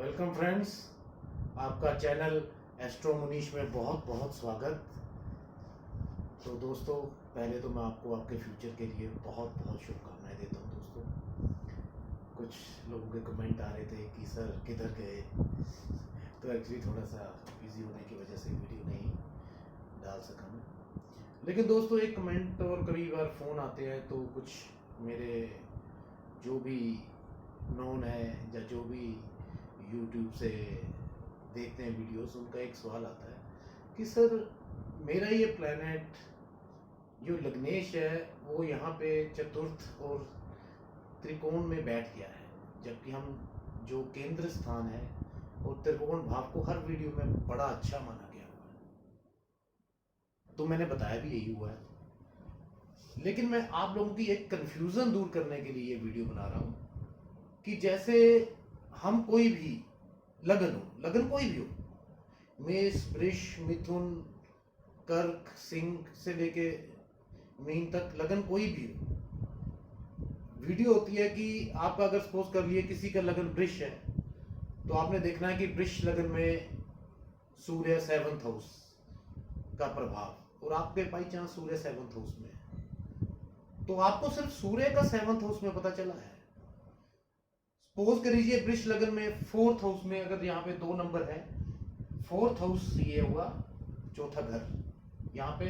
Welcome friends, आपका channel astro Munish में बहुत बहुत स्वागत। तो दोस्तों, पहले तो मैं आपको आपके फ्यूचर के लिए बहुत बहुत शुभकामनाएं देता हूं। दोस्तों, कुछ लोगों के कमेंट आ रहे थे कि सर किधर गए, तो एक्चुअली थोड़ा सा बिजी होने की वजह से वीडियो नहीं डाल सका मैं। लेकिन दोस्तों, एक कमेंट और कई बार फ़ोन आते हैं, तो कुछ मेरे जो भी नोन है या जो भी यूट्यूब से देखते हैं वीडियोस, उनका एक सवाल आता है कि सर मेरा ये प्लैनेट जो लग्नेश है वो यहाँ पे चतुर्थ और त्रिकोण में बैठ गया है, जबकि हम जो केंद्र स्थान है और त्रिकोण भाव को हर वीडियो में बड़ा अच्छा माना गया हुआ है। तो मैंने बताया भी यही हुआ है, लेकिन मैं आप लोगों की एक कंफ्यूजन दूर करने के लिए ये वीडियो बना रहा हूँ कि जैसे हम कोई भी लगन कोई भी हो, मेष वृष मिथुन कर्क सिंह से लेके मीन तक लगन कोई भी हो, वीडियो होती है कि आपका अगर सपोज कर लिए किसी का लगन वृष है, तो आपने देखना है कि वृष लगन में सूर्य 7th हाउस का प्रभाव और आपके by chance Surya 7th house में है, तो आपको सिर्फ सूर्य का 7th हाउस में पता चला है। सपोज कर लीजिए वृष लगन में 4th हाउस में अगर यहाँ पे 2 नंबर है, 4th हाउस ये हुआ चौथा घर, यहाँ पे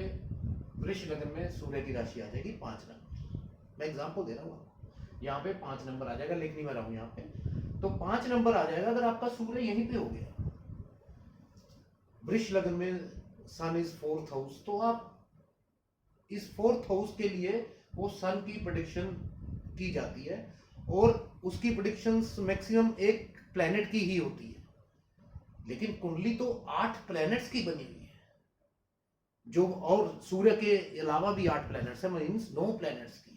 वृष लगन में सूर्य की राशि आ जाएगी 5 नंबर। मैं एग्जांपल दे रहा हूँ आपको, यहाँ पे 5 नंबर आ जाएगा, लिख नहीं मैं रहा हूँ यहाँ पे, तो 5 नंबर आ जाएगा अगर आपका सूर्य यहीं पे हो गया। वृष लगन में सन इज 4th हाउस, तो आप इस 4th हाउस के लिए वो सन की प्रेडिक्शन की जाती है और उसकी प्रेडिक्शंस मैक्सिमम एक प्लेनेट की ही होती है, लेकिन कुंडली तो 8 प्लैनेट्स की बनी हुई है, जो और सूर्य के अलावा भी 8 प्लैनेट्स है, मींस 9 प्लैनेट्स की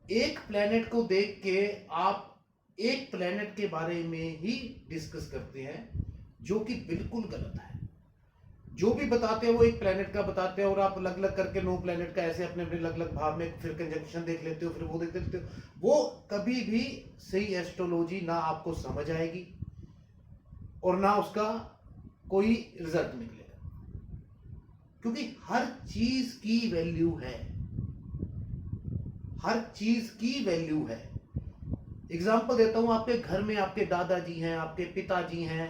है। एक प्लैनेट को देख के आप एक प्लैनेट के बारे में ही डिस्कस करते हैं, जो कि बिल्कुल गलत है। जो भी बताते हैं वो एक प्लैनेट का बताते हैं और आप अलग अलग करके 9 प्लैनेट का ऐसे अपने अपने अलग अलग भाव में फिर कंजंक्शन देख लेते हो, फिर वो देख लेते हो, वो कभी भी सही एस्ट्रोलॉजी ना आपको समझ आएगी और ना उसका कोई रिजल्ट निकलेगा, क्योंकि हर चीज की वैल्यू है, हर चीज की वैल्यू है। एग्जाम्पल देता हूं, आपके घर में आपके दादाजी हैं, आपके पिताजी हैं,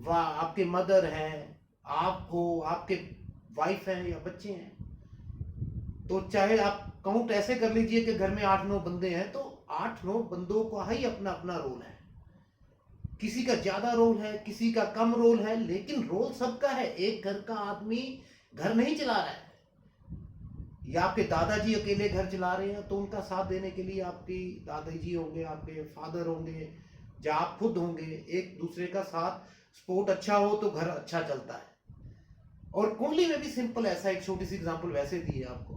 व आपके मदर हैं, आप हो, आपके वाइफ है या बच्चे हैं, तो चाहे आप काउंट ऐसे कर लीजिए कि घर में 8-9 बंदे हैं, तो 8-9 बंदों का ही अपना अपना रोल है। किसी का ज्यादा रोल है, किसी का कम रोल है, लेकिन रोल सबका है। एक घर का आदमी घर नहीं चला रहा है, या आपके दादाजी अकेले घर चला रहे हैं, तो उनका साथ देने के लिए आपके दादाजी होंगे, आपके फादर होंगे, या आप खुद होंगे। एक दूसरे का साथ सपोर्ट अच्छा हो तो घर अच्छा चलता है। और कुंडली में भी सिंपल ऐसा एक छोटी सी एग्जांपल वैसे दी है आपको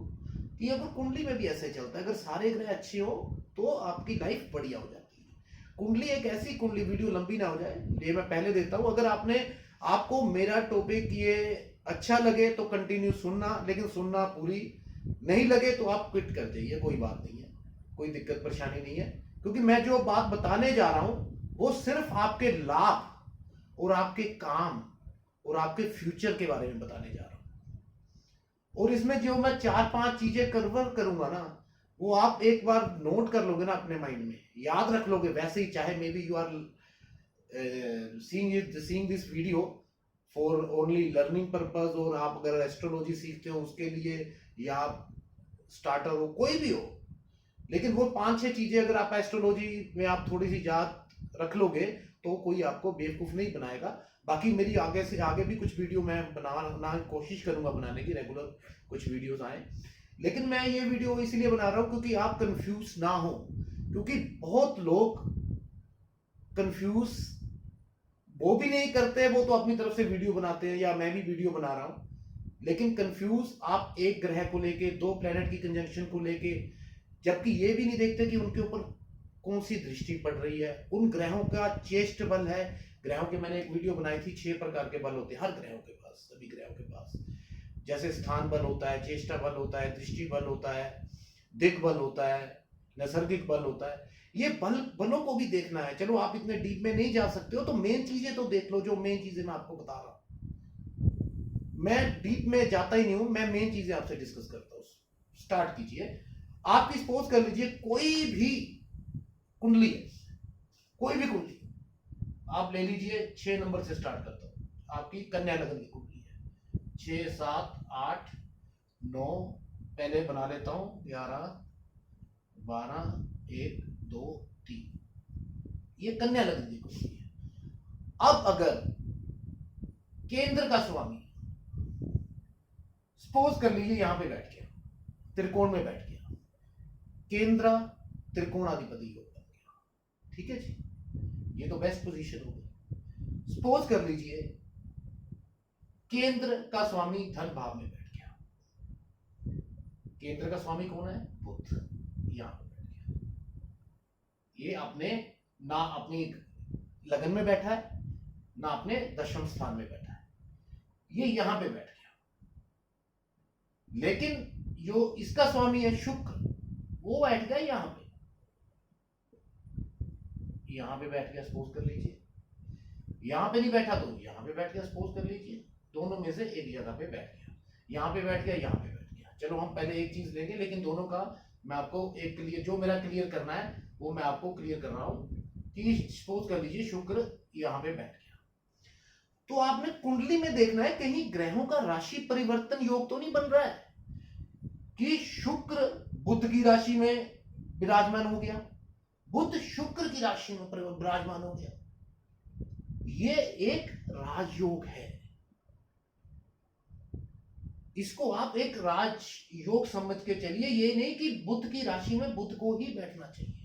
कि अगर कुंडली में भी ऐसे चलता है, अगर सारे ग्रह अच्छे हो तो आपकी लाइफ बढ़िया हो जाती है। कुंडली एक ऐसी कुंडली, वीडियो लंबी ना हो जाए ये मैं पहले देता हूं, अगर आपको मेरा टॉपिक ये अच्छा लगे तो कंटिन्यू सुनना, लेकिन सुनना पूरी नहीं लगे तो आप क्विट कर जाइए, कोई बात नहीं है, कोई दिक्कत परेशानी नहीं है, क्योंकि मैं जो बात बताने जा रहा हूं वो सिर्फ आपके लाभ और आपके काम और आपके फ्यूचर के बारे में बताने जा रहा हूं। और इसमें जो मैं 4-5 चीजें कवर करूंगा ना, वो आप एक बार नोट कर लोगे ना, अपने माइंड में याद रख लोगे वैसे ही, चाहे maybe you are seeing this video for only learning purpose, और आप अगर एस्ट्रोलॉजी सीखते हो उसके लिए, या आप स्टार्टर हो, कोई भी हो, लेकिन वो 5-6 चीजें अगर आप एस्ट्रोलॉजी में आप थोड़ी सी याद रख लोगे तो कोई आपको बेवकूफ नहीं बनाएगा। बाकी मेरी आगे से आगे भी कुछ वीडियो मैं बनाना कोशिश करूंगा बनाने की, रेगुलर कुछ वीडियोस आए, लेकिन मैं ये वीडियो इसलिए बना रहा हूं क्योंकि आप कंफ्यूज ना हो, क्योंकि बहुत लोग कंफ्यूज वो भी नहीं करते, वो तो अपनी तरफ से वीडियो बनाते हैं, या मैं भी वीडियो बना रहा हूं, लेकिन कंफ्यूज आप एक ग्रह को लेके, 2 प्लेनेट की कंजंक्शन को लेके, जबकि ये भी नहीं देखते कि उनके ऊपर कौन सी दृष्टि पड़ रही है, उन ग्रहों का चेष्ट बल है। ग्रहों के मैंने एक वीडियो बनाई थी, 6 प्रकार के बल होते हैं हर ग्रहों के पास, सभी ग्रहों के पास, जैसे स्थान बल होता है, चेष्टा बल होता है, दृष्टि बल होता है, दिक बल होता है, नैसर्गिक बल होता है। ये बलों को भी देखना है। चलो आप इतने डीप में नहीं जा सकते हो तो मेन चीजें तो देख लो, जो मेन चीजें मैं आपको बता रहा हूं। मैं डीप में जाता ही नहीं हूं, मैं मेन चीजें आपसे डिस्कस करता हूं। स्टार्ट कीजिए। आप सपोज कर लीजिए कोई भी कुंडली है, कोई भी कुंडली आप ले लीजिए, 6 नंबर से स्टार्ट करता हूं। आपकी कन्या लगन की कुंडली है, 6 7 8 9, पहले बना लेता हूं 11 12 1 2 3, ये कन्या लगन की कुंडली है। अब अगर केंद्र का स्वामी सपोज कर लीजिए यहां पे बैठ गया, त्रिकोण में बैठ गया, केंद्र त्रिकोणाधिपति योग बन गया, ठीक है जी, ये तो बेस्ट पोजीशन हो गई। सपोज कर लीजिए केंद्र का स्वामी धन भाव में बैठ गया, केंद्र का स्वामी कौन है? बुध, यहां पे बैठ गया, ये अपने ना अपनी लगन में बैठा है ना अपने दशम स्थान में बैठा है, ये यहां पे बैठ गया। लेकिन जो इसका स्वामी है शुक्र, वो बैठ गया यहां पे, यहां पे बैठ गया सपोज कर लीजिए, यहां पे नहीं बैठा तो यहां पे बैठ गया सपोज कर लीजिए, दोनों में से एक जगह पे बैठ गया, यहां पे बैठ गया, यहां पे बैठ गया। चलो हम पहले एक चीज लेंगे, लेकिन दोनों का मैं आपको एक क्लियर, जो मेरा क्लियर करना है वो मैं आपको क्लियर कर रहा हूं कि सपोज कर लीजिए शुक्र यहां पे बैठ गया, तो आपने कुंडली में देखना है कहीं ग्रहों का राशि परिवर्तन योग तो नहीं बन रहा है कि शुक्र बुध की राशि में विराजमान हो गया, बुध शुक्र की राशि में विराजमान हो गया, ये एक राजयोग है। इसको आप एक राज योग समझ के चलिए, ये नहीं कि बुध की राशि में बुध को ही बैठना चाहिए।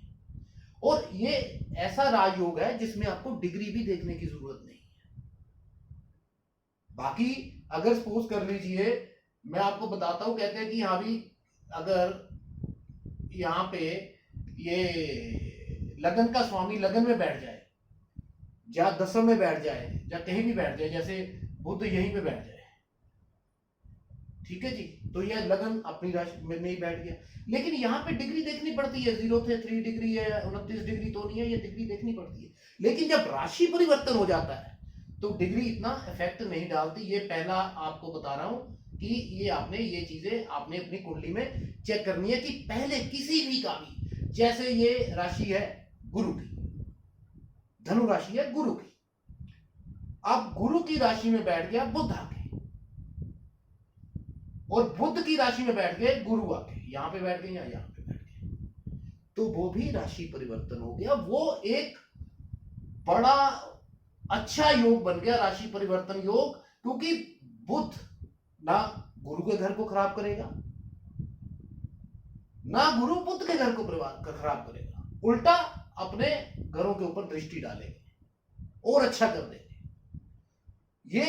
और ये ऐसा राजयोग है जिसमें आपको डिग्री भी देखने की जरूरत नहीं है। बाकी अगर सपोज कर लीजिए, मैं आपको बताता हूं, कहते हैं कि यहां भी अगर यहां पे ये लगन का स्वामी लगन में बैठ जाए, या दशम में बैठ जाए, या कहीं भी बैठ जाए, जैसे बुध यहीं पे बैठ जाए, ठीक है जी, तो यह लगन अपनी राशि में ही बैठ गया। लेकिन यहाँ पे डिग्री देखनी पड़ती है, 0 से 3 डिग्री है, 29 डिग्री तो नहीं है, ये डिग्री देखनी पड़ती है। लेकिन जब राशि परिवर्तन हो जाता है तो डिग्री इतना इफेक्ट नहीं डालती। ये पहला आपको बता रहा हूं कि ये आपने ये चीजें आपने अपनी कुंडली में चेक करनी है कि पहले किसी भी का भी, जैसे ये राशि है गुरु की, धनु राशि है गुरु की, अब गुरु की राशि में बैठ गया बुध आके, और बुध की राशि में बैठ गए गुरु आके, यहां पे बैठ गए या यहां पे बैठ गए, तो वो भी राशि परिवर्तन हो गया, वो एक बड़ा अच्छा योग बन गया, राशि परिवर्तन योग। क्योंकि बुध ना गुरु के घर को खराब करेगा, ना गुरु बुध के घर को खराब करेगा, उल्टा अपने घरों के ऊपर दृष्टि डालेंगे और अच्छा कर देंगे। ये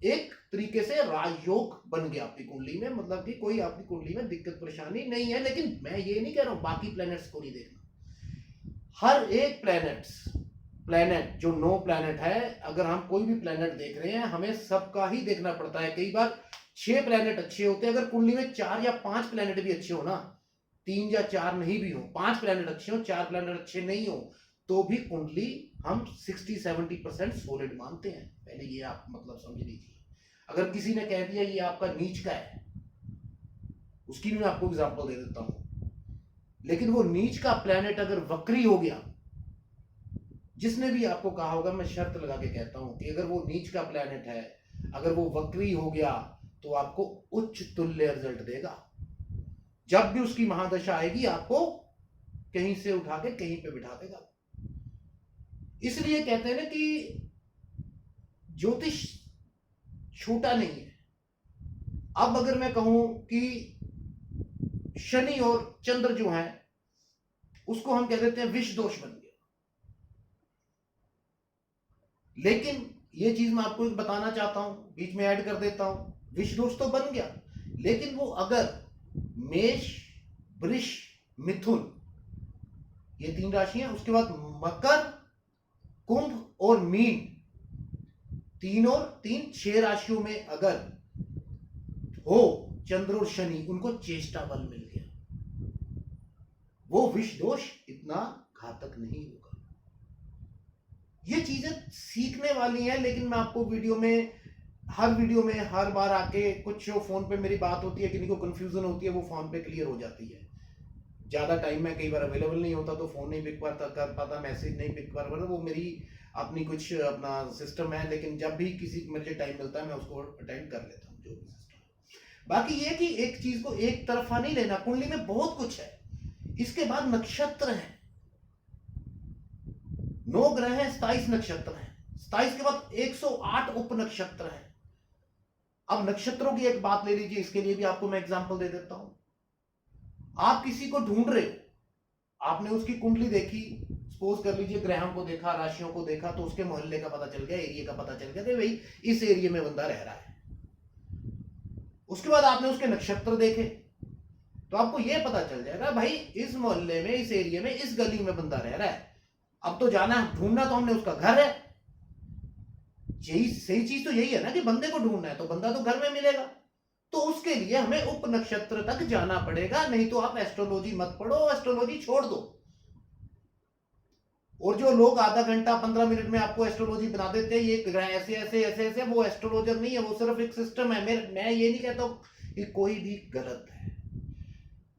एक तरीके से राजयोग बन गया आपकी कुंडली में, मतलब कि कोई आपकी कुंडली में दिक्कत परेशानी नहीं है। लेकिन मैं ये नहीं कह रहा हूं बाकी प्लैनेट्स को नहीं देखना, हर एक प्लैनेट जो 9 प्लैनेट है, अगर हम कोई भी प्लैनेट देख रहे हैं हमें सबका ही देखना पड़ता है। कई बार 6 प्लैनेट अच्छे होते हैं, अगर कुंडली में 4 या 5 प्लैनेट भी अच्छे हो ना, 3 या 4 नहीं भी हो, 5 प्लैनेट अच्छे हो, 4 प्लैनेट अच्छे नहीं हो, तो भी कुंडली हम 60-70% सॉलिड मानते हैं। पहले ये आप मतलब समझ लीजिए। अगर किसी ने कह दिया ये आपका नीच का है, उसकी भी मैं आपको एग्जांपल दे देता हूं, लेकिन वो नीच का प्लैनेट अगर वक्री हो गया, जिसने भी आपको कहा होगा, मैं शर्त लगा के कहता हूं कि अगर वो नीच का प्लैनेट है, अगर वो वक्री हो गया तो आपको उच्च तुल्य रिजल्ट देगा। जब भी उसकी महादशा आएगी आपको कहीं से उठा के कहीं पे बिठा देगा। इसलिए कहते हैं ना कि ज्योतिष छोटा नहीं है। अब अगर मैं कहूं कि शनि और चंद्र जो है उसको हम कह देते हैं विष दोष बन गया, लेकिन ये चीज मैं आपको बताना चाहता हूं, बीच में ऐड कर देता हूं, विष दोष तो बन गया, लेकिन वो अगर मेष वृष मिथुन ये 3 राशियां, उसके बाद मकर कुंभ और मीन, 3 और 3 6 राशियों में अगर हो चंद्र और शनि, उनको चेष्टा बल मिल गया, वो विष दोष इतना घातक नहीं होगा। ये चीजें सीखने वाली हैं, लेकिन मैं आपको वीडियो में हर बार आके कुछ जो फोन पे मेरी बात होती है, किसी को कंफ्यूजन होती है, वो फोन पे क्लियर हो जाती है। ज्यादा टाइम में कई बार अवेलेबल नहीं होता तो फोन नहीं पिक कर पाता, मैसेज नहीं पिक कर पाता, वो मेरी अपनी कुछ अपना सिस्टम है, लेकिन जब भी किसी मुझे टाइम मिलता है मैं उसको अटेंड कर लेता हूँ, जो भी सिस्टम है। बाकी ये कि एक चीज को एक तरफा नहीं लेना, कुंडली में बहुत कुछ है। इसके बाद नक्षत्र है, 9 ग्रह हैं, 27 नक्षत्र हैं, 27 के बाद 108 उप नक्षत्र हैं। अब नक्षत्रों की एक बात ले लीजिए, इसके लिए भी आपको मैं एग्जांपल दे देता हूं। आप किसी को ढूंढ रहे हो, आपने उसकी कुंडली देखी, सपोज कर लीजिए ग्रहों को देखा, राशियों को देखा, तो उसके मोहल्ले का पता चल गया, एरिया का पता चल गया कि भाई इस एरिया में बंदा रह रहा है। उसके बाद आपने उसके नक्षत्र देखे तो आपको यह पता चल जाएगा भाई इस मोहल्ले में, इस एरिया में, इस गली में बंदा रह रहा है। अब तो जाना ढूंढना तो हमने उसका घर है। यही सही चीज तो यही है ना कि बंदे को ढूंढना है तो बंदा तो घर में मिलेगा, तो उसके लिए हमें उप नक्षत्र तक जाना पड़ेगा। नहीं तो आप एस्ट्रोलॉजी मत पढ़ो, एस्ट्रोलॉजी छोड़ दो। और जो लोग आधा घंटा 15 मिनट में आपको एस्ट्रोलॉजी बना देते हैं, ये ग्रह ऐसे ऐसे ऐसे ऐसे, वो एस्ट्रोलॉजर नहीं है, वो सिर्फ एक सिस्टम है। मैं ये नहीं कहता कि कोई भी गलत है,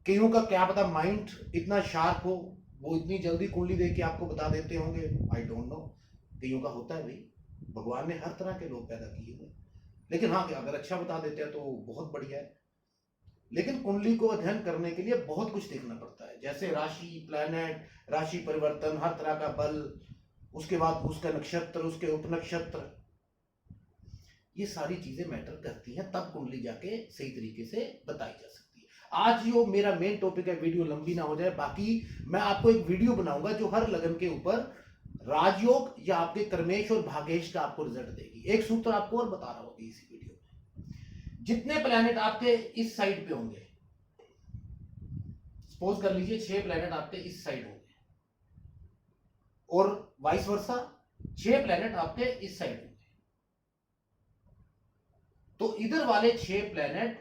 कईयों का क्या पता माइंड इतना शार्प हो, वो इतनी जल्दी कुंडली देख के आपको बता देते होंगे, आई डोंट नो, कईयों का होता है भाई, भगवान ने हर तरह के लोग पैदा किए हुए। लेकिन हाँ, अगर अच्छा बता देते हैं तो बहुत बढ़िया है। लेकिन कुंडली को अध्ययन करने के लिए बहुत कुछ देखना पड़ता है, जैसे राशि, प्लैनेट, राशि परिवर्तन, हर तरह का बल, उसके बाद उसका नक्षत्र, उसके उपनक्षत्र, ये सारी चीजें मैटर करती हैं, तब कुंडली जाके सही तरीके से बताई जा सकती है। आज जो मेरा मेन टॉपिक है, वीडियो लंबी ना हो जाए, बाकी मैं आपको एक वीडियो बनाऊंगा जो हर लगन के ऊपर राजयोग या आपके कर्मेश और भागेश का आपको रिजल्ट देगी। एक सूत्र आपको और बता रहा हूं इसी वीडियो में। जितने प्लैनेट आपके इस साइड पे होंगे, सपोज कर लीजिए 6 प्लैनेट आपके इस साइड होंगे, और वाइस वर्सा 6 प्लैनेट आपके इस साइड होंगे, तो इधर वाले 6 प्लैनेट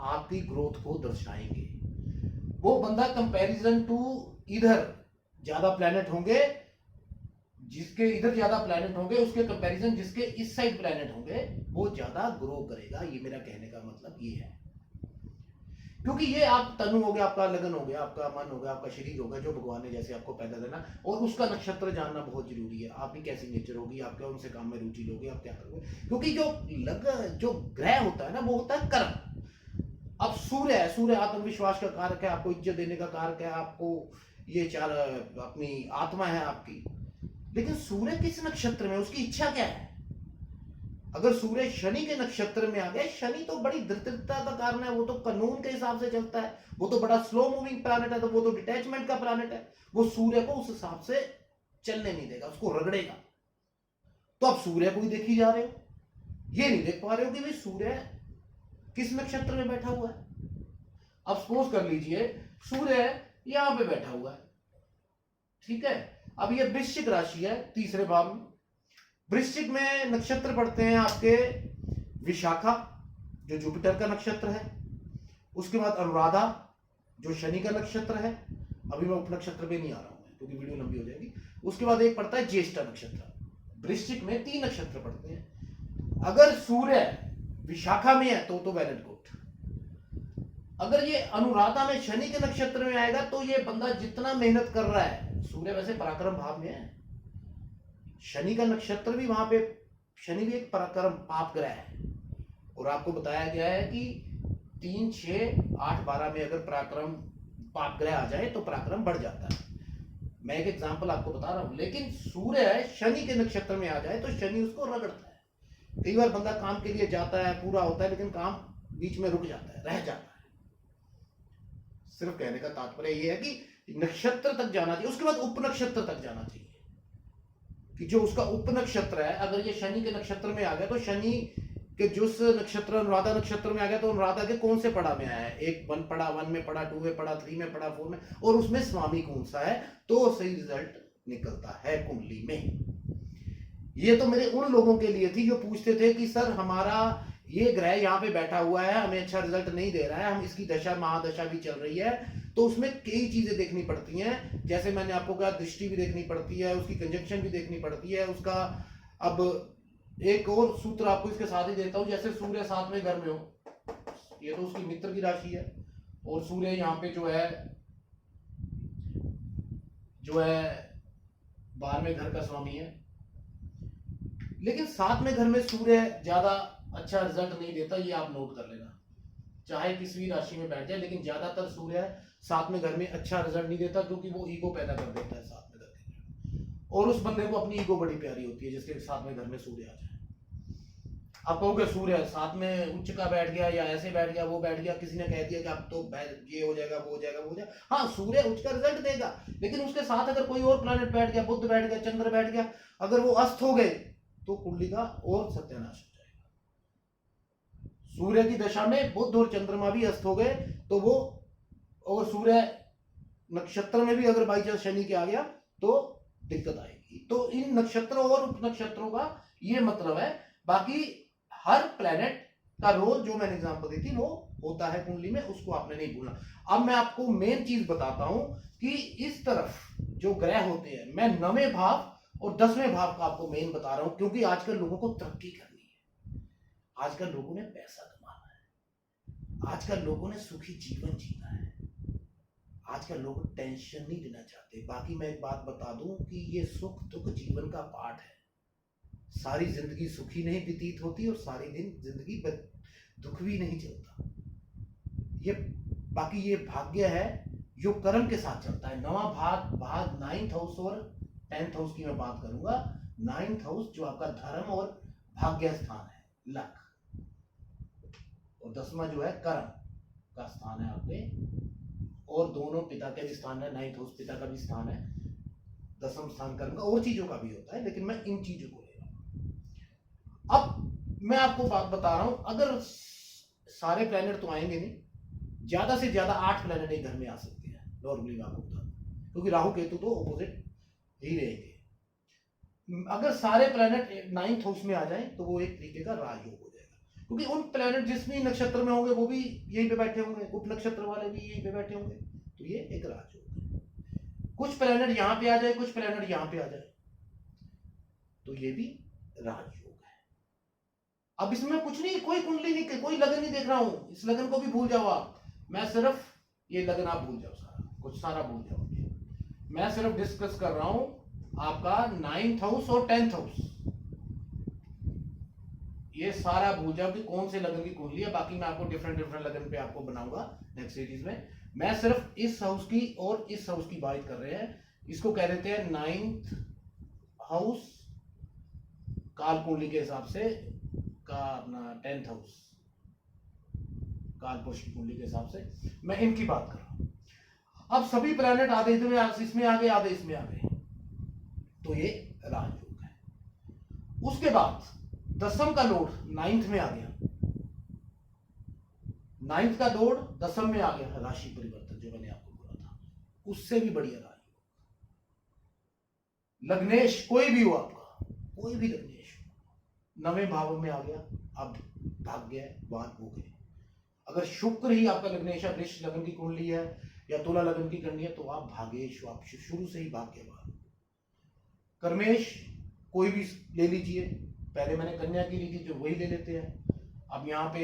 आपकी ग्रोथ को दर्शाएंगे। वो बंदा कंपैरिजन टू इधर ज्यादा प्लैनेट होंगे, जिसके इधर ज्यादा प्लैनेट होंगे, उसके कंपैरिजन जिसके इस साइड प्लैनेट होंगे, वो ज्यादा ग्रो करेगा। ये मेरा कहने का मतलब ये है, क्योंकि ये आप तनु हो गया, आपका लगन हो गया, आपका मन हो गया, आपका शरीर हो गया, जो भगवान ने जैसे आपको पैदा देना, और उसका नक्षत्र जानना बहुत जरूरी है। आपकी कैसी नेचर होगी, आप कौन से काम में रुचि लोगे, आप क्या करोगे, क्योंकि जो ग्रह होता है ना, वो होता है कर्म। अब सूर्य है, सूर्य आत्मविश्वास का कारक है, आपको इज्जत देने का कारक है, आपको ये चार अपनी आत्मा है आपकी। लेकिन सूर्य किस नक्षत्र में, उसकी इच्छा क्या है? अगर सूर्य शनि के नक्षत्र में आ गया, शनि तो बड़ी दृढ़ता का कारण है, वो तो कानून के हिसाब से चलता है, वो तो बड़ा स्लो मूविंग प्लैनेट है, तो वो तो डिटैचमेंट का प्लैनेट है, वो सूर्य को उस हिसाब से चलने नहीं देगा, उसको रगड़ेगा। तो आप सूर्य को ही देखी जा रहे हो, ये नहीं देख पा रहे हो कि भाई सूर्य किस नक्षत्र में बैठा हुआ है। अब सपोज कर लीजिए सूर्य यहां पे बैठा हुआ है, ठीक है। अब ये वृश्चिक राशि है, तीसरे भाव में। वृश्चिक में नक्षत्र पड़ते हैं आपके विशाखा, जो जुपिटर का नक्षत्र है, उसके बाद अनुराधा, जो शनि का नक्षत्र है। अभी मैं उपनक्षत्र पे नहीं आ रहा हूं क्योंकि वीडियो लंबी हो जाएगी। उसके बाद एक पड़ता है ज्येष्ठा नक्षत्र। वृश्चिक में 3 नक्षत्र पड़ते हैं। अगर सूर्य विशाखा में है तो वेल एंड गुड। अगर ये अनुराधा में शनि के नक्षत्र में आएगा तो ये बंदा जितना मेहनत कर रहा है, सूर्य वैसे पराक्रम भाव में है, शनि का नक्षत्र भी वहां पे, शनि भी एक पराक्रम पाप ग्रह है, और आपको बताया गया है कि 3, 6, 8, 12 में अगर पराक्रम पाप ग्रह आ जाए तो पराक्रम बढ़ जाता है। मैं एक एग्जांपल आपको बता रहा हूं। लेकिन सूर्य शनि के नक्षत्र में आ जाए तो शनि उसको रगड़ता है। कई बार बंदा काम के लिए जाता है, पूरा होता है, लेकिन काम बीच में रुक जाता है, रह जाता है। सिर्फ कहने का तात्पर्य यह है कि नक्षत्र तक जाना चाहिए, उसके बाद उपनक्षत्र तक जाना चाहिए, कि जो उसका उपनक्षत्र है, अगर ये शनि के नक्षत्र में आ गया तो शनि के जिस नक्षत्र अनुराधा नक्षत्र में आ गया तो अनुराधा के कौन से पड़ा में आया है, 1 पड़ा, 1 में पड़ा, 2 में पड़ा, 3 में पड़ा, 4 में, और उसमें स्वामी कौन सा है, तो सही रिजल्ट निकलता है कुंडली में। ये तो मेरे उन लोगों के लिए थी जो पूछते थे कि सर हमारा ये ग्रह यहाँ पे बैठा हुआ है, हमें अच्छा रिजल्ट नहीं दे रहा है, हम इसकी दशा महादशा भी चल रही है, तो उसमें कई चीजें देखनी पड़ती हैं, जैसे मैंने आपको कहा दृष्टि भी देखनी पड़ती है, उसकी कंजंक्शन भी देखनी पड़ती है उसका। अब एक और सूत्र आपको इसके साथ ही देता हूं, जैसे सूर्य 7वें घर में हो, ये तो उसकी मित्र की राशि है, और सूर्य यहाँ पे जो है 12वें घर का स्वामी है। लेकिन 7वें घर में सूर्य ज्यादा अच्छा रिजल्ट नहीं देता, ये आप नोट कर लेना, चाहे किसी भी राशि में बैठ जाए, लेकिन ज्यादातर सूर्य 7वें घर में अच्छा रिजल्ट नहीं देता, क्योंकि वो ईगो पैदा कर देता है 7वें घर के, और उस बंदे को अपनी ईगो बड़ी प्यारी होती है जिसके 7वें घर में सूर्य आ जाए। आप कहोगे सूर्य 7 में उच्च का बैठ गया, या ऐसे बैठ गया, वो बैठ गया, किसी ने कह दिया कि अब तो ये हो जाएगा, वो हो जाएगा, वो हो जाएगा। हाँ, सूर्य उच्च का रिजल्ट देगा, लेकिन उसके साथ अगर कोई और प्लैनेट बैठ गया, बुध बैठ गया, चंद्र बैठ गया, अगर वो अस्त हो गए तो कुंडली का और सत्यानाश हो जाएगा। सूर्य की दशा में बुध और चंद्रमा भी अस्त हो गए तो वो, और सूर्य नक्षत्र में भी अगर बाई चांस शनि के आ गया तो दिक्कत आएगी। तो इन नक्षत्रों और उप नक्षत्रों का ये मतलब है। बाकी हर प्लेनेट का रोल जो मैंने एग्जांपल दी थी वो होता है कुंडली में, उसको आपने नहीं भूलना। अब मैं आपको मेन चीज बताता हूं कि इस तरफ जो ग्रह होते हैं, मैं 9वें भाव और 10वें भाव का आपको मेन बता रहा हूं, क्योंकि आजकल लोगों को तरक्की करनी है, आजकल लोगों ने पैसा कमाना है, आजकल लोगों ने सुखी जीवन जीना है, आजकल लोग टेंशन नहीं लेना चाहते। बाकी मैं एक बात बता दूं कि ये सुख दुख जीवन का पार्ट है, सारी जिंदगी सुखी नहीं व्यतीत होती और सारी दिन जिंदगी दुख भी नहीं चलता। ये बाकी ये भाग्य है जो कर्म के साथ चलता है। 9वां 9th हाउस और 10th हाउस की मैं बात करूंगा। 9th हाउस जो आपका धर्म और भाग्य स्थान है, लक, और 10वां जो है कर्म का स्थान है आपके, और दोनों पिता के भी स्थान है। 9th हाउस पिता का भी स्थान है, 10वां स्थान कर्म का, और चीजों का भी होता है, लेकिन मैं इन चीजों को ले रहा हूं। अब मैं आपको बात बता रहा हूं, अगर सारे प्लैनेट तो आएंगे नहीं, ज्यादा से ज्यादा 8 प्लैनेट एक घर में आ सकते हैं नॉर्मली, मैं आपको बता दूं, क्योंकि राहु केतु तो ऑपोजिट ही रहेंगे। अगर सारे प्लैनेट 9th हाउस में आ जाएं तो वो एक तरीके का राजयोग हो जाएगा, क्योंकि उन प्लैनेट जिस भी नक्षत्र में होंगे वो भी यहीं पे बैठे होंगे, उप नक्षत्र वाले भी यहीं पे बैठे होंगे, तो ये एक राजयोग है। कुछ प्लैनेट यहाँ पे आ जाए, कुछ प्लैनेट यहाँ पे आ जाए, तो ये भी राजयोग है। अब इसमें कुछ नहीं, कोई कुंडली नहीं, कोई लगन नहीं देख रहा हूं, इस लगन को भी भूल जाओ आप। मैं सिर्फ ये लगन आप भूल जाओ, सारा भूल जाओ। मैं सिर्फ डिस्कस कर रहा हूं आपका 9th हाउस और 10th हाउस, ये सारा भूल जाओ कि कौन से लगन की कुंडली है। बाकी मैं आपको डिफरेंट लगन पे आपको बनाऊंगा नेक्स्ट सीरीज में। मैं सिर्फ इस हाउस की और इस हाउस की बात कर रहे हैं। इसको कह देते हैं 9th हाउस काल कुंडली के हिसाब से का, अपना 10th हाउस काल पुरुष की कुंडली के हिसाब से मैं इनकी बात कर रहा हूं। अब सभी प्लैनेट आधे इसमें आ गए, आधे इसमें आ गए, तो ये राजयोग है। उसके बाद 10वां का लोड 9th में आ गया, 9th का लोड 10वां में आ गया, राशि परिवर्तन जो मैंने आपको बोला था, उससे भी बढ़िया राजयोग। लग्नेश कोई भी हो आपका, कोई भी लग्नेश 9वें भाव में आ गया, अब भाग्य बात हो गई। अगर शुक्र ही आपका लग्नेश है, वृष लगन की कुंडली है या तुला लगन की कुंडली है, तो आप भाग्येश, आप शुरू से ही भाग्यवान। कर्मेश कोई भी ले लीजिए, पहले मैंने कन्या की ली थी तो वही ले लेते हैं। अब यहाँ पे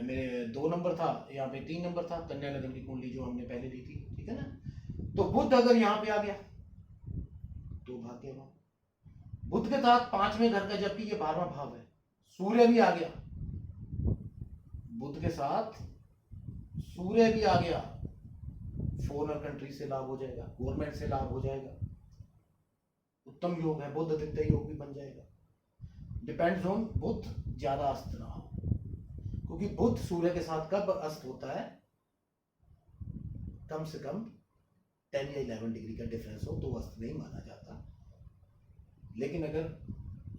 मेरे 2 नंबर था, यहाँ पे 3 नंबर था, कन्या लगन की कुंडली जो हमने पहले ली थी, ठीक है ना। तो बुध अगर यहाँ पे आ गया तो भाग्यवान। बुध के साथ 5वें घर का, जबकि ये 12वां भाव है, सूर्य भी आ गया, बुध के साथ सूर्य भी आ गया, फॉरेन कंट्री से लाभ हो जाएगा, गवर्नमेंट से लाभ हो जाएगा, उत्तम योग है, बुध आदित्य योग भी बन जाएगा। डिपेंड्स ऑन बुध ज्यादा अस्त ना हो, क्योंकि बुध सूर्य के साथ कब अस्त होता है, कम से कम 10 या 11 डिग्री का डिफरेंस हो तो अस्त नहीं माना जाता। लेकिन अगर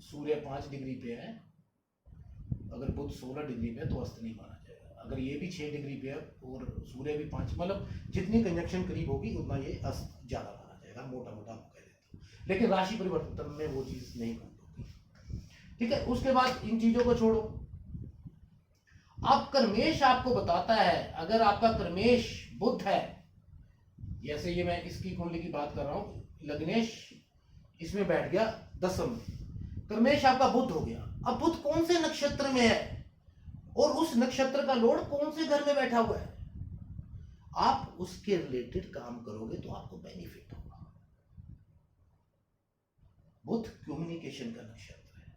सूर्य 5 डिग्री पे है, अगर बुध 16 डिग्री पे है तो अस्त नहीं माना जाएगा। अगर ये भी 6 डिग्री पे है और सूर्य भी 5, मतलब जितनी कंजक्शन करीब होगी उतना ये अस्त ज्यादा माना जाएगा, मोटा मोटा आपको कह देता हूँ। लेकिन राशि परिवर्तन में वो चीज नहीं बंद होगी, ठीक है। उसके बाद इन चीजों को छोड़ो, अब कर्मेश आपको बताता है, अगर आपका कर्मेश बुध है जैसे ये मैं इसकी कुंडली की बात कर रहा हूँ, लग्नेश इसमें बैठ गया 10 में, कर्मेश आपका बुध हो गया। अब बुध कौन से नक्षत्र में है और उस नक्षत्र का लॉर्ड कौन से घर में बैठा हुआ है, आप उसके रिलेटेड काम करोगे तो आपको बेनिफिट होगा। बुध कम्युनिकेशन का नक्षत्र है,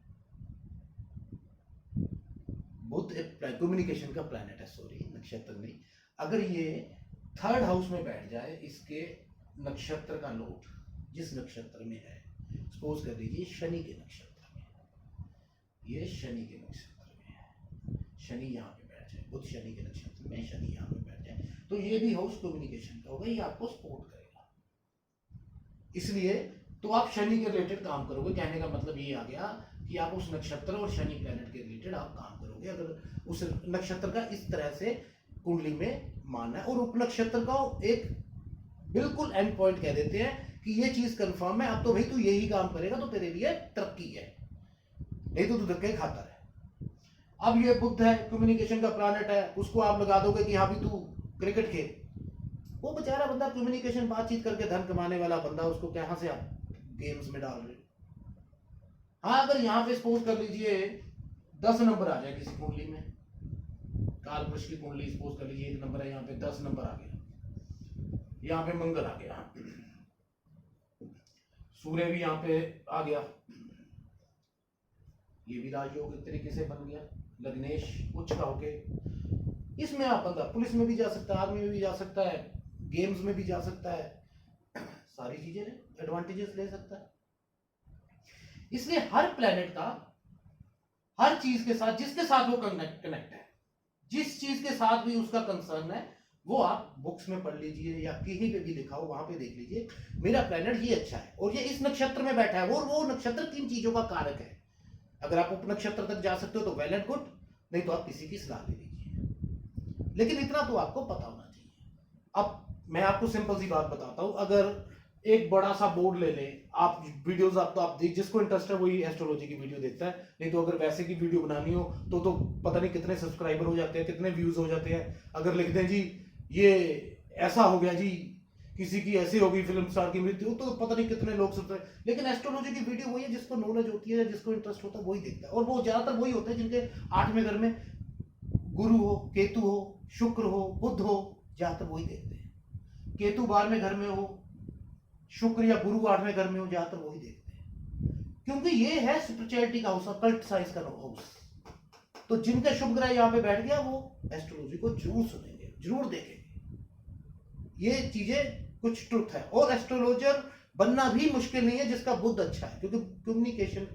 बुध एक कम्युनिकेशन का प्लैनेट है, सॉरी नक्षत्र नहीं। अगर ये 3rd हाउस में बैठ जाए, इसके नक्षत्र का लॉर्ड जिस नक्षत्र में है, सपोज कर लीजिए शनि के नक्षत्र में, ये शनि के नक्षत्र में है, शनि यहाँ पे बैठ जाए, बुध शनि के नक्षत्र में, शनि यहाँ पे बैठ जाए, तो ये भी हाउस कम्युनिकेशन का होगा, ये आपको सपोर्ट करेगा। इसलिए तो आप शनि के रिलेटेड काम करोगे। कहने का मतलब ये आ गया कि आप उस नक्षत्र और शनि प्लैनेट के रिलेटेड आप काम करोगे, अगर उस नक्षत्र का इस तरह से कुंडली में मानना है। और उप नक्षत्र का एक बिल्कुल एंड पॉइंट कह देते हैं कि ये चीज कंफर्म है, अब तो भाई तू यही काम करेगा तो तेरे लिए तरक्की है, नहीं तो तू धक्के खाता है। अब ये बुध है, कम्युनिकेशन का प्लैनेट है, उसको आप लगा दोगे कि हाँ भी तू क्रिकेट खेल, वो बेचारा बंदा कम्युनिकेशन बातचीत करके धन कमाने वाला बंदा, उसको कहां से आप गेम्स में डाल रहे। हाँ, अगर यहाँ पे सपोज कर लीजिए 10 नंबर आ जाए किसी कुंडली में, काल वृष की कुंडली सपोज कर लीजिए 1 नंबर है, यहाँ पे 10 नंबर आ गया, यहाँ पे मंगल आ गया, सूर्य भी यहाँ पे आ गया, ये भी राजयोग एक तरीके से बन गया, लग्नेश उच्च का होके, इसमें आप बंदा पुलिस में भी जा सकता है, आर्मी में भी जा सकता है, गेम्स में भी जा सकता है, सारी चीजें एडवांटेजेस ले सकता है। इसलिए हर प्लेनेट का हर चीज के साथ, जिसके साथ वो कनेक्ट है, जिस चीज के साथ भी उसका कंसर्न है, वो आप बुक्स में पढ़ लीजिए या कहीं पे भी लिखा हो वहां पे देख लीजिए, मेरा प्लेनेट ये अच्छा है और ये इस नक्षत्र में बैठा है, और वो नक्षत्र किन चीजों का कारक है। अगर आप उप नक्षत्र तक जा सकते हो तो वेल एंड गुड, नहीं तो आप किसी की सलाह ले लीजिए, लेकिन इतना तो आपको पता होना चाहिए। अब मैं आपको सिंपल सी बात बताता हूं, अगर एक बड़ा सा बोर्ड ले लें, आप वीडियोस आप तो आप जिसको इंटरेस्ट है वही एस्ट्रोलॉजी की वीडियो देखता है, नहीं तो अगर वैसे की वीडियो बनानी हो तो पता नहीं कितने सब्सक्राइबर हो जाते हैं, कितने व्यूज हो जाते हैं। अगर लिख दें जी ये ऐसा हो गया जी, किसी की ऐसी हो गई फिल्म स्टार की मृत्यु, तो पता नहीं कितने लोग सुनते हैं। लेकिन एस्ट्रोलॉजी की वीडियो वही है जिसको नॉलेज होती है, जिसको इंटरेस्ट होता है वही देखता है, और वो ज्यादातर वही होते हैं जिनके 8वें घर में गुरु हो, केतु हो, शुक्र हो, बुध हो, ज्यादातर वही देखते हैं। केतु 12वें घर में हो, शुक्र या गुरु 8वें घर में हो, ज्यादातर वही देखते हैं, क्योंकि ये है स्पिरिचुअलिटी का हाउस, कल्ट साइंस का हाउस। तो जिनका शुभ ग्रह यहाँ पे बैठ गया वो एस्ट्रोलॉजी को जरूर सुनेंगे, जरूर देखेंगे। ये चीजें कुछ ट्रुथ है, और एस्ट्रोलॉजर बनना भी मुश्किल नहीं है जिसका बुध अच्छा है, क्योंकि कम्युनिकेशन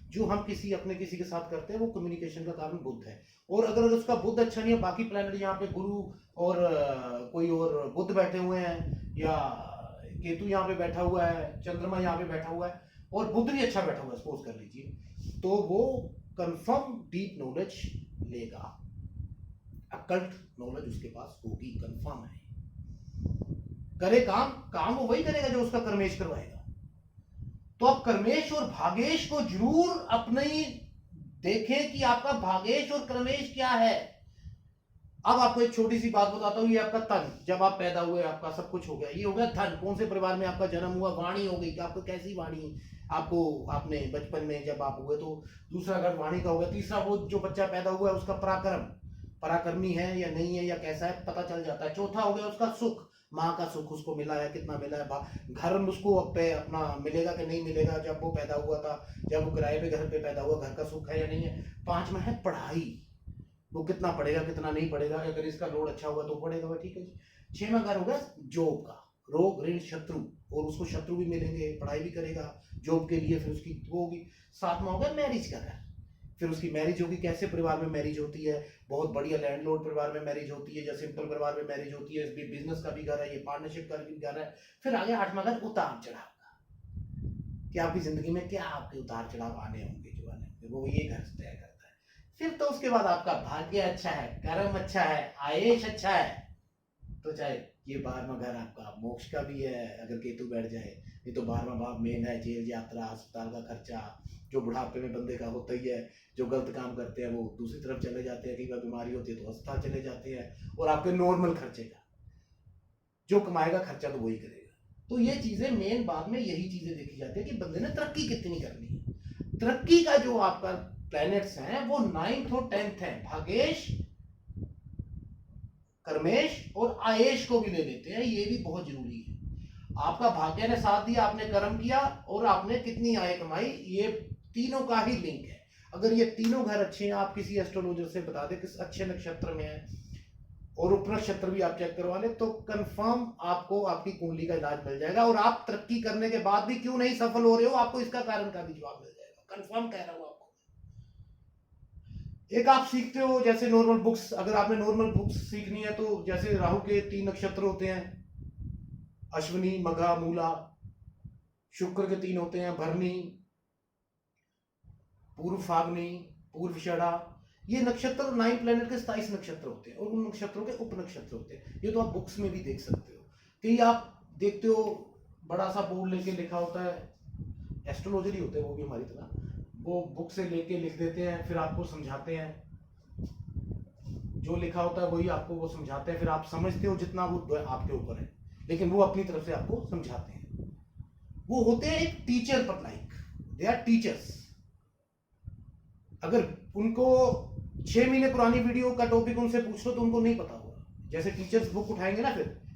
जो हम अपने किसी के साथ करते हैं वो कम्युनिकेशन का कारण बुध है। और अगर उसका बुध अच्छा नहीं है, बाकी प्लैनेट यहाँ पे गुरु और कोई और बुध बैठे हुए हैं, या केतु यहाँ पे बैठा हुआ है, चंद्रमा यहाँ पे बैठा हुआ है, और बुध भी अच्छा बैठा हुआ है सपोज कर लीजिए, तो वो कंफर्म डीप नॉलेज लेगा, अकल्ट नॉलेज उसके पास होगी, कंफर्म है। करे काम वो वही करेगा जो उसका कर्मेश करवाएगा। तो आप कर्मेश और भागेश को जरूर अपने देखें कि आपका भागेश और कर्मेश क्या है। अब आपको एक छोटी सी बात बताता हूं, ये आपका तन, जब आप पैदा हुए आपका सब कुछ हो गया, ये हो गया धन, कौन से परिवार में आपका जन्म हुआ, वाणी हो गई कि आपको कैसी वाणी आपको आपने बचपन में जब आप हुए, तो दूसरा घर वाणी का हो गया। तीसरा वो जो बच्चा पैदा हुआ है उसका पराक्रमी है या नहीं है या कैसा है पता चल जाता है। चौथा हो गया उसका सुख, माँ का सुख उसको मिला है, कितना मिला है, घर उसको अपना मिलेगा कि नहीं मिलेगा, जब वो पैदा हुआ था, जब वो किराए पे घर पे पैदा हुआ, घर का सुख है या नहीं है। 5 में है पढ़ाई, वो कितना पढ़ेगा कितना नहीं पढ़ेगा, अगर इसका लोड अच्छा हुआ तो पढ़ेगा, ठीक है जी। 6 में घर होगा जॉब का, रोग ऋण शत्रु, और उसको शत्रु भी मिलेंगे, पढ़ाई भी करेगा जॉब के लिए, फिर उसकी वो होगी। 7 में होगा मैरिज का घर, फिर उसकी मैरिज होगी, कैसे परिवार में मैरिज होती है, बहुत बढ़िया लैंडलॉर्ड परिवार में मैरिज होती है या सिंपल परिवार में मैरिज होती है, इसमें बिजनेस का भी घर है, ये पार्टनरशिप का भी घर है। फिर आगे 8वां घर उतार चढ़ाव का, कि आपकी जिंदगी में क्या आपके उतार चढ़ाव आने होंगे, जो आने होंगे वो ये घर तय करता है। फिर तो उसके बाद आपका भाग्य अच्छा है, कर्म अच्छा है, आयेश अच्छा है, तो चाहे ये 12वां घर आपका मोक्ष का भी है अगर केतु बैठ जाए, नहीं तो 12वां भाव मेन है जेल यात्रा, अस्पताल का खर्चा, जो बुढ़ापे में बंदे का होता ही है, जो गलत काम करते हैं वो दूसरी तरफ चले जाते हैं, कई बार बीमारी होती है तो अस्पताल चले जाते हैं, और आपके नॉर्मल खर्चे का जो कमाएगा खर्चा तो वही करेगा। तो ये चीजें मेन बाद में यही चीजें देखी जाती है कि बंदे ने तरक्की कितनी करनी है। तरक्की का जो आपका प्लैनेट्स हैं वो 9th और 10th है। भागेश, कर्मेश और आयेश को भी ले लेते हैं, ये भी बहुत जरूरी है। आपका भाग्य ने साथ दिया, आपने कर्म किया और आपने कितनी आय कमाई, ये तीनों का ही लिंक है। अगर ये तीनों घर अच्छे हैं, आप किसी एस्ट्रोलॉजर से बता दें किस अच्छे नक्षत्र में है और उपनक्षत्र भी आप चेक करवा ले, तो कंफर्म आपको आपकी कुंडली का इलाज मिल जाएगा। और आप तरक्की करने के बाद भी क्यों नहीं सफल हो रहे हो, आपको इसका कारण का भी जवाब मिल जाएगा, कंफर्म कह रहा हूं आपको। एक आप सीखते हो जैसे नॉर्मल बुक्स, अगर आपने नॉर्मल बुक्स सीखनी है तो जैसे राहु के 3 नक्षत्र होते हैं, अश्विनी, मघा, मूला। शुक्र के 3 होते हैं, भरणी, पूर्व फागनी, पूर्व षड़ा। ये नक्षत्र 9 प्लेनेट के 27 नक्षत्र होते हैं और उन नक्षत्रों के उप नक्षत्र होते हैं। ये तो आप बुक्स में भी देख सकते हो। कई आप देखते हो बड़ा सा बोर्ड लेके लिखा होता है, एस्ट्रोलॉजर ही होते हैं वो भी हमारी तरह, वो बुक से लेके लिख देते हैं, फिर आपको समझाते हैं, जो लिखा होता है वही आपको वो समझाते हैं, फिर आप समझते हो जितना, वो आपके ऊपर है, लेकिन वो अपनी तरफ से आपको समझाते हैं। वो होते हैं एक टीचर पर लाइक, दे आर टीचर्स। अगर उनको 6 महीने पुरानी वीडियो का टॉपिक उनसे पूछ लो तो उनको नहीं पता होगा। जैसे टीचर्स बुक उठाएंगे ना,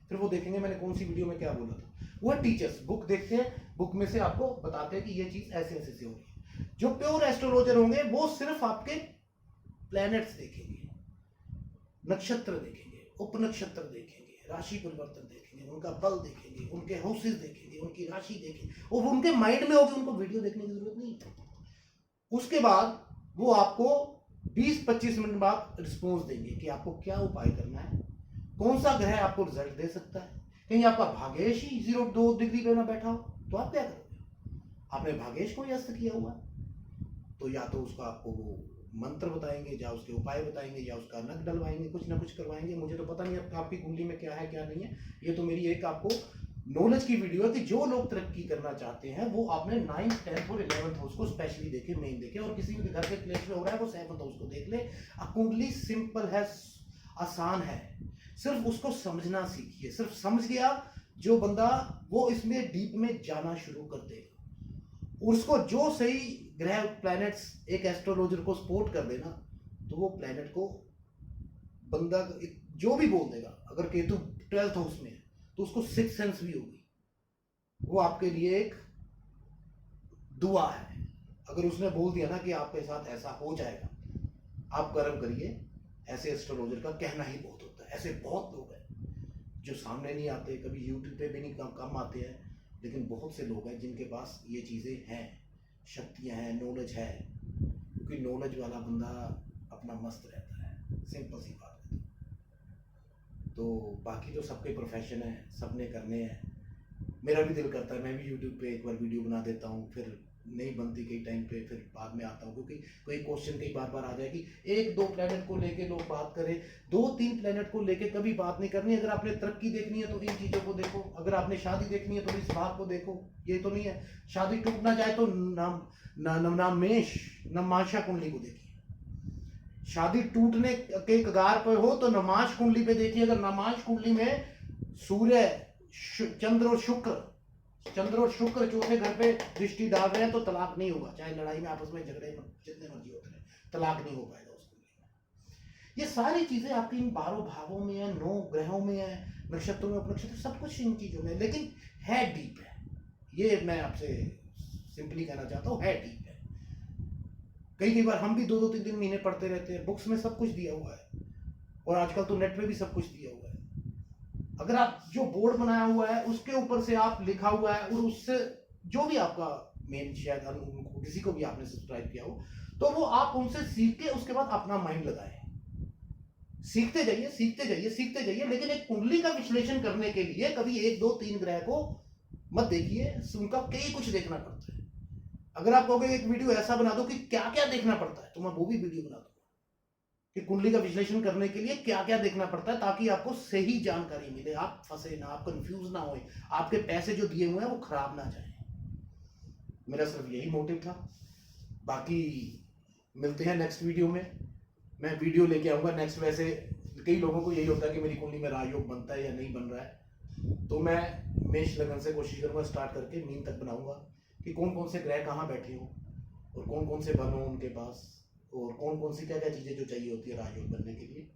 फिर वो देखेंगे मैंने कौन सी वीडियो में क्या बोला था। वो टीचर्स बुक देखते हैं, बुक में से आपको बताते हैं कि ये चीज ऐसे ऐसे से हो रही है। जो प्योर एस्ट्रोलॉजर होंगे वो सिर्फ आपके प्लैनेट्स देखेंगे, नक्षत्र देखेंगे, उपनक्षत्र देखेंगे, राशि परिवर्तन देखेंगे, उनका बल देखेंगे, उनके हाउसेस देखेंगे, उनकी राशि देखेंगे, और उनके माइंड में होगी, उनको वीडियो देखने की जरूरत नहीं है। उसके बाद वो आपको 20-25 मिनट बाद रिस्पॉन्स देंगे कि आपको क्या उपाय करना है, कौन सा ग्रह आपको रिजल्ट दे सकता है। कहीं आपका भागेश ही 0-2 डिग्री पे ना बैठा हो तो आप क्या करोगे। आपने भागेश को अस्त किया हुआ, तो या तो उसका आपको वो मंत्र बताएंगे, या उसके उपाय बताएंगे, या उसका नख डलवाएंगे, कुछ ना कुछ करवाएंगे। मुझे तो पता नहीं आपकी कुंडली में क्या है क्या नहीं है। ये तो मेरी एक आपको नॉलेज की वीडियो है कि जो लोग तरक्की करना चाहते हैं वो आपने 9th, 10th और 11th हाउस को स्पेशली देखे, मेन देखे, और किसी भी घर के क्लेश में हो रहा है वो 7th हाउस को देख ले। कुंडली सिंपल है, आसान है, सिर्फ उसको समझना सीखिए। सिर्फ समझ गया जो बंदा, वो इसमें डीप में जाना शुरू कर देगा। उसको जो सही ग्रह प्लैनेट्स एक एस्ट्रोलॉजर को सपोर्ट कर देना, तो वो प्लैनेट को बंदा जो भी बोल देगा। अगर केतु 12th हाउस में है तो उसको 6th सेंस भी होगी, वो आपके लिए एक दुआ है। अगर उसने बोल दिया ना कि आपके साथ ऐसा हो जाएगा, आप कर्म करिए। ऐसे एस्ट्रोलॉजर का कहना ही बहुत होता है। ऐसे बहुत लोग हैं जो सामने नहीं आते, कभी यूट्यूब पे भी नहीं, कम आते हैं, लेकिन बहुत से लोग हैं जिनके पास ये चीज़ें हैं, शक्तियाँ हैं, नॉलेज है। क्योंकि नॉलेज वाला बंदा अपना मस्त रहता है, सिंपल सी बात है। तो बाकी तो सबके प्रोफेशन है, सबने करने हैं। मेरा भी दिल करता है मैं भी यूट्यूब पे एक बार वीडियो बना देता हूँ, फिर नहीं बनती कई टाइम पे, फिर बाद में आता हूँ, क्योंकि कोई क्वेश्चन कई बार आ जाए कि 1-2 प्लेनेट को लेके लोग बात करें, 2-3 प्लेनेट को लेके कभी बात नहीं करनी। अगर आपने तरक्की देखनी है तो इन चीज़ों को देखो, अगर आपने शादी देखनी है तो इस भाव को देखो। ये तो नहीं है शादी टूट ना जाए तो नमेश नमाशा कुंडली को देखिए। शादी टूटने के कगार पर हो तो नमाश कुंडली पे देखिए। अगर नमाश कुंडली में सूर्य, चंद्र और शुक्र चौथे घर पे दृष्टि डाल रहे हैं तो तलाक नहीं होगा। चाहे लड़ाई में आपस में झगड़े जितने मर्जी होते रहे, तलाक नहीं हो पाएगा उस कुंडली में। ये सारी चीजें आपकी इन 12 भावों में है, 9 ग्रहों में है, नक्षत्रों में, उपनक्षत्र, सब कुछ इन चीजों में, लेकिन है डीप है। ये मैं आपसे सिंपली कहना चाहता हूँ, है डीप है। कई बार हम भी 2-2, 3-3 महीने पढ़ते रहते हैं, बुक्स में सब कुछ दिया हुआ है, और आजकल तो नेट पे भी सब कुछ दिया हुआ है। अगर आप जो बोर्ड बनाया हुआ है उसके ऊपर से आप लिखा हुआ है, और उससे जो भी आपका मेन, शायद किसी को भी आपने सब्सक्राइब किया हो, तो वो आप उनसे सीख के उसके बाद अपना माइंड लगाएं। सीखते जाइए, सीखते जाइए, सीखते जाइए। लेकिन एक कुंडली का विश्लेषण करने के लिए कभी 1-2-3 ग्रह को मत देखिए, उनका कई कुछ देखना पड़ता है। अगर आप कहोगे एक वीडियो ऐसा बना दो कि क्या क्या देखना पड़ता है, तो मैं वो भी वीडियो बना दूंगा कि कुंडली का विश्लेषण करने के लिए क्या क्या देखना पड़ता है, ताकि आपको सही जानकारी मिले, आप फंसे ना, आप कंफ्यूज ना होए, आपके पैसे जो दिए हुए हैं वो खराब ना जाए। मेरा सिर्फ यही मोटिव था। बाकी मिलते हैं नेक्स्ट वीडियो में। मैं वीडियो लेके आऊंगा नेक्स्ट। वैसे कई लोगों को यही होता है कि मेरी कुंडली में राजयोग बनता है या नहीं बन रहा है, तो मैं मेष लगन से कोशिश करूंगा स्टार्ट करके मीन तक बनाऊंगा कि कौन कौन से ग्रह कहाँ बैठे हो और कौन कौन से बन हो उनके पास, और कौन कौन सी क्या क्या चीज़ें जो चाहिए होती है राजयोग बनने के लिए।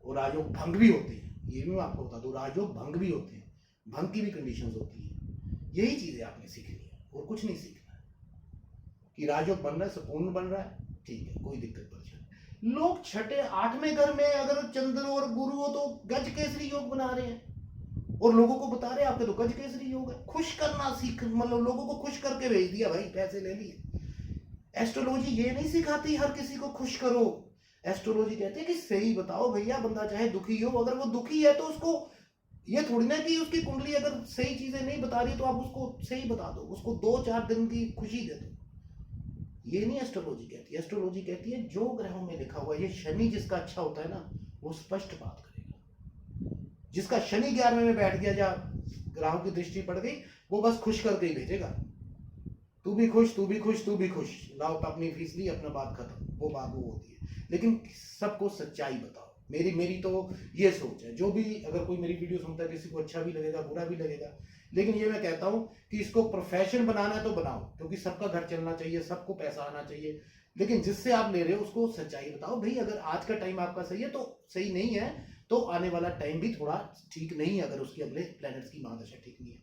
और राजयोग भंग भी होते हैं, ये भी मैं आपको बता दूँ, राजयोग भंग भी होते हैं, भंग की भी कंडीशंस होती है। यही चीज़ें आपने सीखनी है और कुछ नहीं सीखना है। कि राजयोग बन रहा है, संपूर्ण बन रहा है, ठीक है, कोई दिक्कत परेशानी। लोग छठे 8वें घर में अगर चंद्र और गुरु हो तो गज केसरी योग बना रहे हैं और लोगों को बता रहे हैं आपके तो गज केसरी योग है। खुश करना सीख, मतलब लोगों को खुश करके भेज दिया भाई, पैसे ले लिए। एस्ट्रोलॉजी ये नहीं सिखाती हर किसी को खुश करो। एस्ट्रोलॉजी कहती है कि सही बताओ भैया, बंदा चाहे दुखी हो, अगर वो दुखी है तो उसको ये थोड़ी ना कि उसकी कुंडली अगर सही चीजें नहीं बता रही तो आप उसको सही बता दो, उसको 2-4 दिन की खुशी दे दो। ये नहीं एस्ट्रोलॉजी कहती। एस्ट्रोलॉजी कहती है जो ग्रहों में लिखा हुआ है, ये शनि जिसका अच्छा होता है ना वो स्पष्ट बात करेगा। जिसका शनि 11वें में बैठ गया, या राहु की दृष्टि पड़ गई, वो बस खुश करके ही भेजेगा। तू भी खुश, तू भी खुश, तू भी खुश, लाओ अपनी फीस ली, अपना बात खत्म, वो बात वो होती है। लेकिन सबको सच्चाई बताओ। मेरी तो ये सोच है। जो भी अगर कोई मेरी वीडियो सुनता है, किसी को अच्छा भी लगेगा, बुरा भी लगेगा, लेकिन ये मैं कहता हूँ कि इसको प्रोफेशन बनाना है तो बनाओ, क्योंकि सबका घर चलना चाहिए, सबको पैसा आना चाहिए। लेकिन जिससे आप ले रहे हो उसको सच्चाई बताओ भाई। अगर आज का टाइम आपका सही है तो सही नहीं है तो आने वाला टाइम भी थोड़ा ठीक नहीं है, अगर उसकी अगले प्लैनेट्स की महादशा ठीक नहीं है।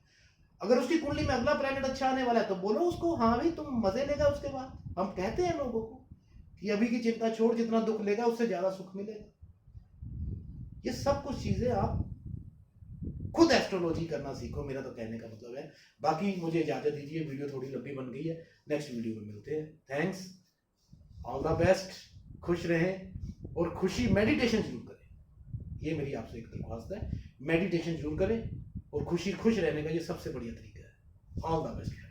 अगर उसकी कुंडली में अगला प्लैनेट अच्छा आने वाला है तो बोलो उसको, हाँ भाई तुम मजे लेगा उसके बाद। हम कहते हैं लोगों को कि अभी की चिंता छोड़, जितना दुख लेगा उससे ज्यादा सुख मिलेगा। ये सब कुछ चीजें आप खुद एस्ट्रोलॉजी करना सीखो, मेरा तो कहने का मतलब है। बाकी मुझे इजाजत दीजिए, वीडियो थोड़ी लंबी बन गई है, नेक्स्ट वीडियो में मिलते हैं। थैंक्स, ऑल द बेस्ट, खुश रहें और खुशी मेडिटेशन जरूर करें। ये मेरी आपसे एक दरख्वास्त है, मेडिटेशन जरूर करें और खुश रहने का ये सबसे बढ़िया तरीका है। All the best.